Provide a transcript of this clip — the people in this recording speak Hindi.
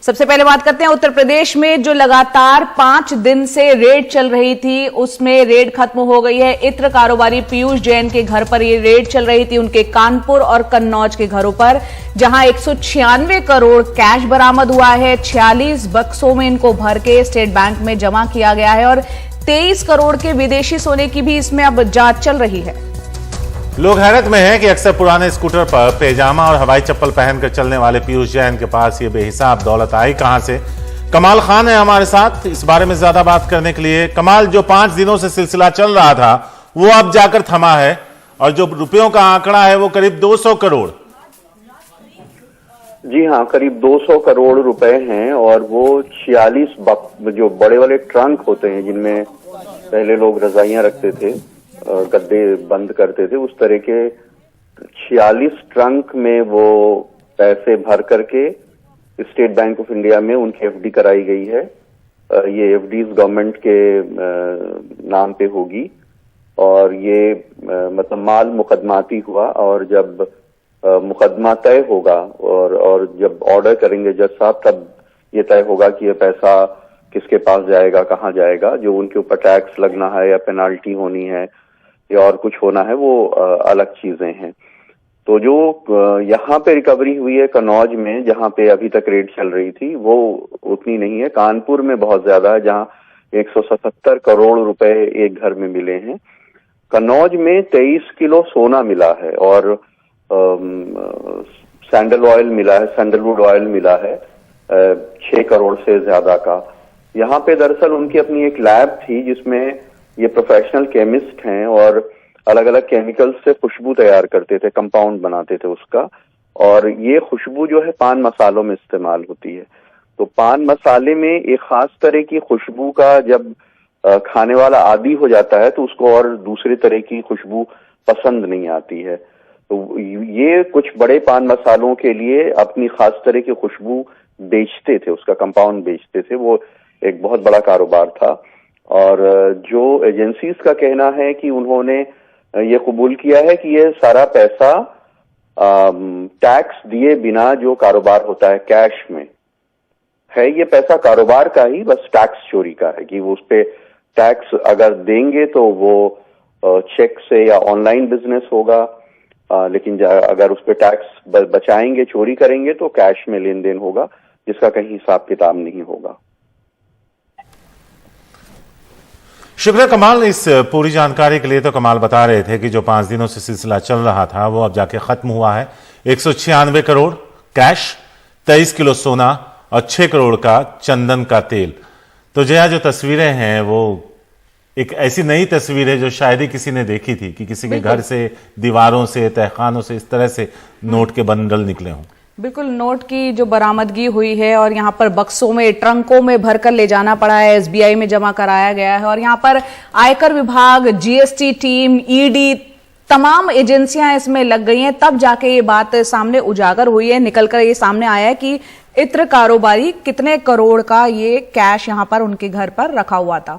सबसे पहले बात करते हैं उत्तर प्रदेश में जो लगातार 5 दिन से रेड चल रही थी, उसमें रेड खत्म हो गई है। इत्र कारोबारी पीयूष जैन के घर पर ये रेड चल रही थी, उनके कानपुर और कन्नौज के घरों पर, जहां 196 करोड़ कैश बरामद हुआ है। 46 बक्सों में इनको भर के स्टेट बैंक में जमा किया गया है और 23 करोड़ के विदेशी सोने की भी इसमें अब जांच चल रही है। लोग हैरत में हैं कि अक्सर पुराने स्कूटर पर पैजामा और हवाई चप्पल पहनकर चलने वाले पीयूष जैन के पास ये बेहिसाब दौलत आई कहां से। कमाल खान है हमारे साथ इस बारे में ज्यादा बात करने के लिए। कमाल, जो 5 दिनों से सिलसिला चल रहा था वो अब जाकर थमा है और जो रुपयों का आंकड़ा है वो करीब 200 करोड़। जी हाँ, करीब 200 करोड़ रुपए हैं और वो 46 जो बड़े वाले ट्रंक होते हैं जिनमें पहले लोग रजाइयां रखते थे, गद्दे बंद करते थे, उस तरह के 46 ट्रंक में वो पैसे भर करके स्टेट बैंक ऑफ इंडिया में उनकी एफडी कराई गई है। ये एफडीज गवर्नमेंट के नाम पे होगी और ये मतलब माल मुकदमाती हुआ और जब मुकदमा तय होगा और जब ऑर्डर करेंगे जज साहब, तब ये तय होगा कि ये पैसा किसके पास जाएगा, कहाँ जाएगा। जो उनके ऊपर टैक्स लगना है या पेनाल्टी होनी है या और कुछ होना है वो अलग चीजें हैं। तो जो यहाँ पे रिकवरी हुई है कन्नौज में, जहाँ पे अभी तक रेड चल रही थी, वो उतनी नहीं है। कानपुर में बहुत ज्यादा है, जहाँ 177 करोड़ रुपए एक घर में मिले हैं। कन्नौज में 23 किलो सोना मिला है और सैंडल ऑयल मिला है, सैंडलवुड ऑयल मिला है 6 करोड़ से ज्यादा का। यहाँ पे दरअसल उनकी अपनी एक लैब थी जिसमें ये प्रोफेशनल केमिस्ट हैं और अलग अलग केमिकल्स से खुशबू तैयार करते थे, कंपाउंड बनाते थे उसका। और ये खुशबू जो है पान मसालों में इस्तेमाल होती है। तो पान मसाले में एक खास तरह की खुशबू का जब खाने वाला आदी हो जाता है तो उसको और दूसरे तरह की खुशबू पसंद नहीं आती है। तो ये कुछ बड़े पान मसालों के लिए अपनी खास तरह की खुशबू बेचते थे, उसका कंपाउंड बेचते थे। वो एक बहुत बड़ा कारोबार था और जो एजेंसीज का कहना है कि उन्होंने ये कबूल किया है कि ये सारा पैसा टैक्स दिए बिना जो कारोबार होता है कैश में है, ये पैसा कारोबार का ही, बस टैक्स चोरी का है कि वो उस पे टैक्स अगर देंगे तो वो चेक से या ऑनलाइन बिजनेस होगा, लेकिन अगर उस पे टैक्स बचाएंगे, चोरी करेंगे तो कैश में लेन देन होगा जिसका कहीं हिसाब किताब नहीं होगा। शुक्रिया कमाल इस पूरी जानकारी के लिए। तो कमाल बता रहे थे कि जो 5 दिनों से सिलसिला चल रहा था वो अब जाके खत्म हुआ है। 196 करोड़ कैश, 23 किलो सोना और 6 करोड़ का चंदन का तेल। तो जया, जो तस्वीरें हैं वो एक ऐसी नई तस्वीर है जो शायद ही किसी ने देखी थी कि किसी के घर से, दीवारों से, तहखानों से इस तरह से नोट के बंडल निकले हों। बिल्कुल, नोट की जो बरामदगी हुई है और यहाँ पर बक्सों में, ट्रंकों में भरकर ले जाना पड़ा है, एसबीआई में जमा कराया गया है और यहाँ पर आयकर विभाग, जीएसटी टीम, ईडी, तमाम एजेंसियां इसमें लग गई हैं। तब जाके ये बात सामने उजागर हुई है, निकलकर ये सामने आया है कि इत्र कारोबारी कितने करोड़ का ये कैश यहाँ पर उनके घर पर रखा हुआ था।